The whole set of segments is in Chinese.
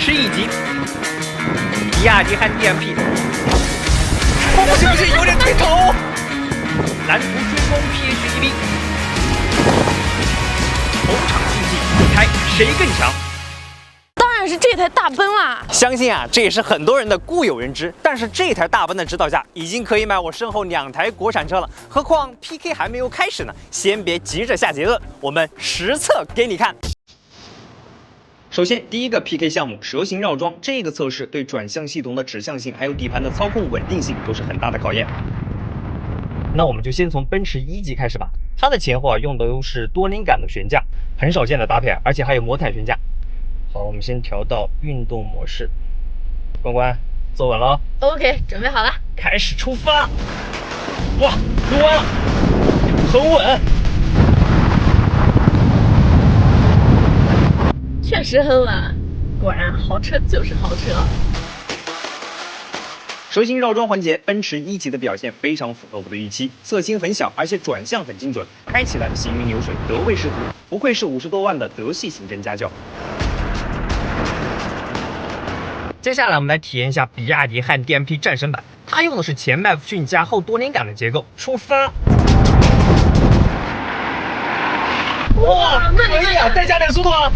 驰 E 级，比亚迪汉 DMP， 不行不行，有点对头。蓝图追光 PHEV， 同场竞技，你猜谁更强？当然是这台大奔啦！相信啊，这也是很多人的固有认知。但是这台大奔的指导价已经可以买我身后2台国产车了，何况 PK 还没有开始呢。先别急着下结论，我们实测给你看。首先，第一个 PK 项目蛇形绕桩，这个测试对转向系统的指向性还有底盘的操控稳定性都是很大的考验。那我们就先从奔驰1级开始吧。它的前后用的都是多连杆的悬架，很少见的搭配，而且还有魔毯悬架。好，我们先调到运动模式。关关，坐稳了。OK， 准备好了，开始出发。哇，入弯了，很稳。确实很稳。果然，豪车就是豪车。蛇形绕桩环节，奔驰1级的表现非常符合我的预期，侧倾很小，而且转向很精准，开起来行云流水，得位是图，不愧是50多万的德系行政家轿。接下来我们来体验一下比亚迪汉 DMP 战神版，它用的是前麦弗逊加后多连杆的结构。出发！哇，可以啊，再加点速度啊！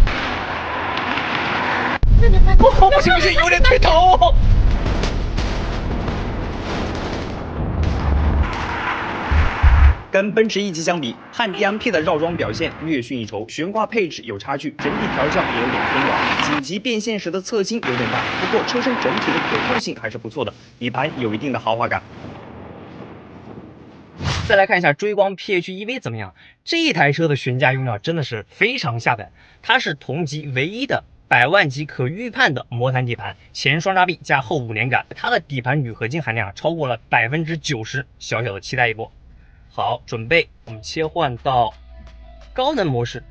哦，不行不行，有点对头。跟奔驰1级相比，汉 DMP 的绕桩表现略逊一筹，悬挂配置有差距，整体调教也有点偏软，紧急变线时的侧倾有点大。不过车身整体的可控性还是不错的，底盘有一定的豪华感。再来看一下追光 PHEV 怎么样？这一台车的悬架用料真的是非常下本，它是同级唯一的100万级可预判的魔毯底盘，前双叉臂加后5连杆，它的底盘铝合金含量超过了90%，小小的期待一波。好，准备，我们切换到高能模式。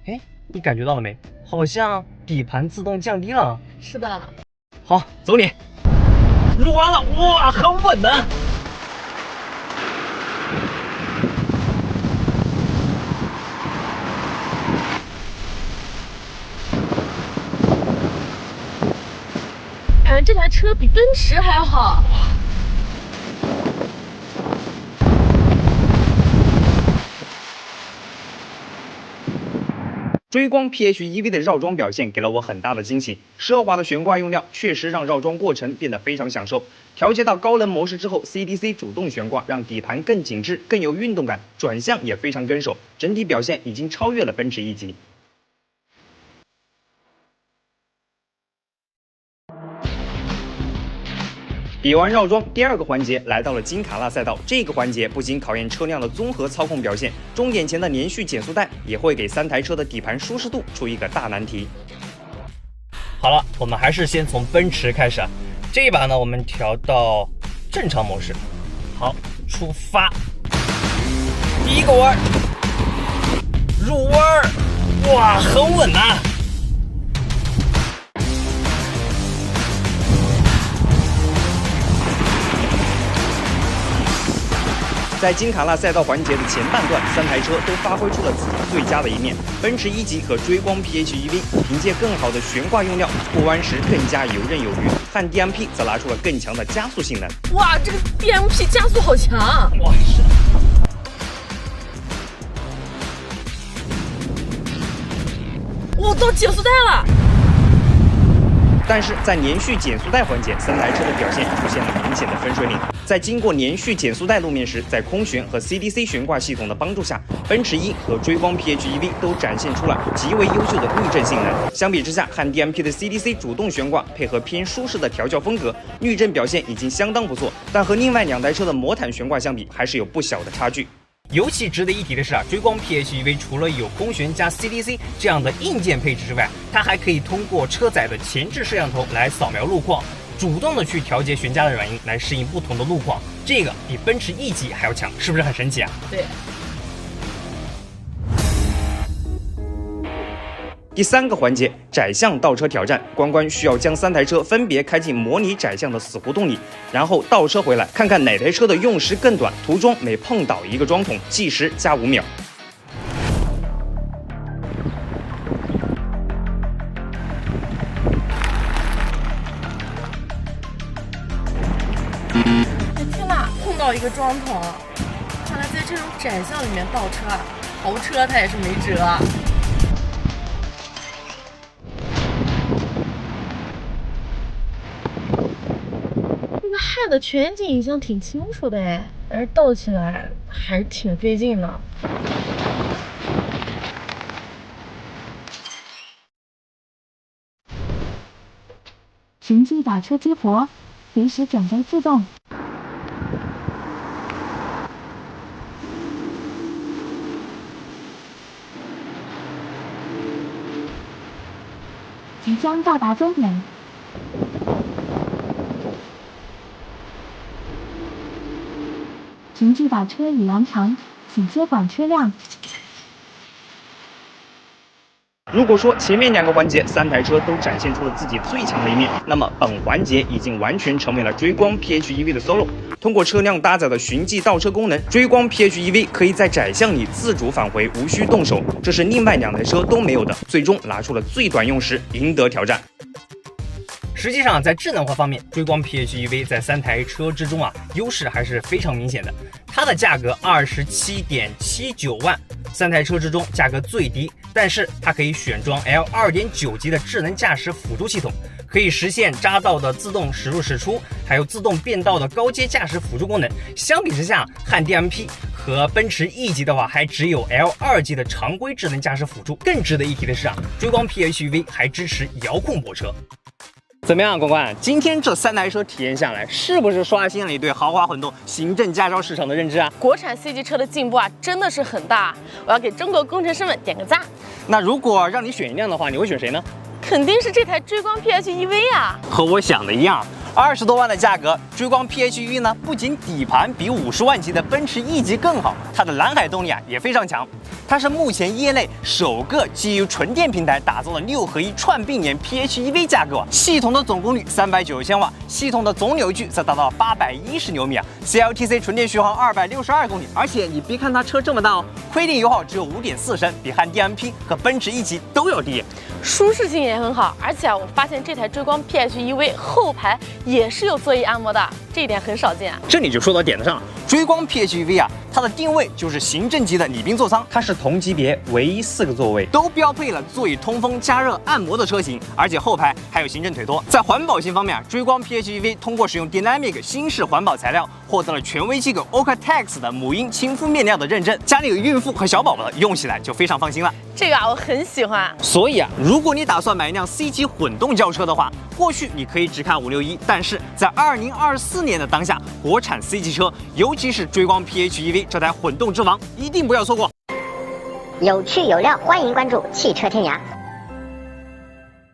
哎，你感觉到了没？好像底盘自动降低了。是的。好，走你。入弯了，哇，很稳的。感觉这台车比奔驰还要好。追光 PHEV 的绕桩表现给了我很大的惊喜，奢华的悬挂用料确实让绕桩过程变得非常享受。调节到高能模式之后 ，CDC 主动悬挂让底盘更紧致、更有运动感，转向也非常跟手，整体表现已经超越了奔驰1级。比完绕桩，第2个环节来到了金卡纳赛道。这个环节不仅考验车辆的综合操控表现，终点前的连续减速带也会给3台车的底盘舒适度出一个大难题。好了，我们还是先从奔驰开始啊。这一把呢，我们调到正常模式。好，出发。第一个弯，入弯，哇，很稳啊。在金卡纳赛道环节的前半段，3台车都发挥出了自己最佳的一面。奔驰1级和追光 PHEV 凭借更好的悬挂用料，过弯时更加游刃有余；汉 DMP 则拿出了更强的加速性能。哇，这个 DMP 加速好强！哇，是的。我到减速带了。但是在连续减速带环节，3台车的表现出现了明显的分水岭。在经过连续减速带路面时，在空悬和 CDC 悬挂系统的帮助下，奔驰1和追光 PHEV 都展现出了极为优秀的滤震性能。相比之下，汉 DMP 的 CDC 主动悬挂配合偏舒适的调教风格，滤震表现已经相当不错，但和另外2台车的魔毯悬挂相比，还是有不小的差距。尤其值得一提的是追光 PHEV 除了有空悬加 CDC 这样的硬件配置之外，它还可以通过车载的前置摄像头来扫描路况，主动的去调节悬架的软硬来适应不同的路况，这个比奔驰1级还要强，是不是很神奇啊？对。第3个环节，窄巷倒车挑战，关关需要将3台车分别开进模拟窄巷的死胡同里，然后倒车回来，看看哪台车的用时更短，途中每碰倒一个桩桶，计时加5秒。造一个桩棚。看来在这种窄巷里面倒车啊，豪车它也是没辙啊。这个汉的全景影像挺清楚的哎，但是倒起来还是挺费劲的。循迹打车激活，临时转向自动。即将到达终点。循迹打车已完成，请接管车辆。如果说前面2个环节3台车都展现出了自己最强的一面，那么本环节已经完全成为了追光 PHEV 的 solo。通过车辆搭载的循迹倒车功能，追光 PHEV 可以在窄巷里自主返回，无需动手，这是另外2台车都没有的，最终拿出了最短用时，赢得挑战。实际上，在智能化方面，追光 PHEV 在3台车之中优势还是非常明显的。它的价格27.79万，3台车之中价格最低，但是它可以选装 L2.9 级的智能驾驶辅助系统，可以实现匝道的自动驶入驶出，还有自动变道的高阶驾驶辅助功能。相比之下，汉 DMP 和奔驰 E 级的话，还只有 L2 级的常规智能驾驶辅助。更值得一提的是追光 PHEV 还支持遥控泊车。怎么样，关关？今天这3台车体验下来，是不是刷新了你对豪华混动行政驾照市场的认知啊？国产 C 级车的进步真的是很大，我要给中国工程师们点个赞。那如果让你选一辆的话，你会选谁呢？肯定是这台追光 PHEV 啊！和我想的一样，20多万的价格，追光 PHEV 呢，不仅底盘比50万级的奔驰 E 级更好，它的蓝海动力也非常强。它是目前业内首个基于纯电平台打造的6合1串并联 PHEV 架构系统的总功率390千瓦，系统的总扭矩则达到810牛米，CLTC 纯电续航262公里。而且你别看它车这么大亏电油耗只有5.4升，比汉 DMP 和奔驰 E 级都要低。舒适性也很好，而且我发现这台追光 PHEV 后排也是有座椅按摩的，这一点很少见。这你就说到点子上了。追光 PHEV 它的定位就是行政级的礼宾座舱，它是同级别唯一4个座位，都标配了座椅通风、加热、按摩的车型，而且后排还有行政腿托。在环保性方面，追光 PHEV 通过使用 Dynamic 新式环保材料，获得了权威机构 OCATEX 的母婴亲肤面料的认证。家里有孕妇和小宝宝的，用起来就非常放心了。这个我很喜欢。所以如果你打算买一辆 C 级混动轿车的话，或许你可以只看561，但是在2024年的当下，国产 C 级车，尤其是追光 PHEV 这台混动之王，一定不要错过。有趣有料，欢迎关注汽车天涯。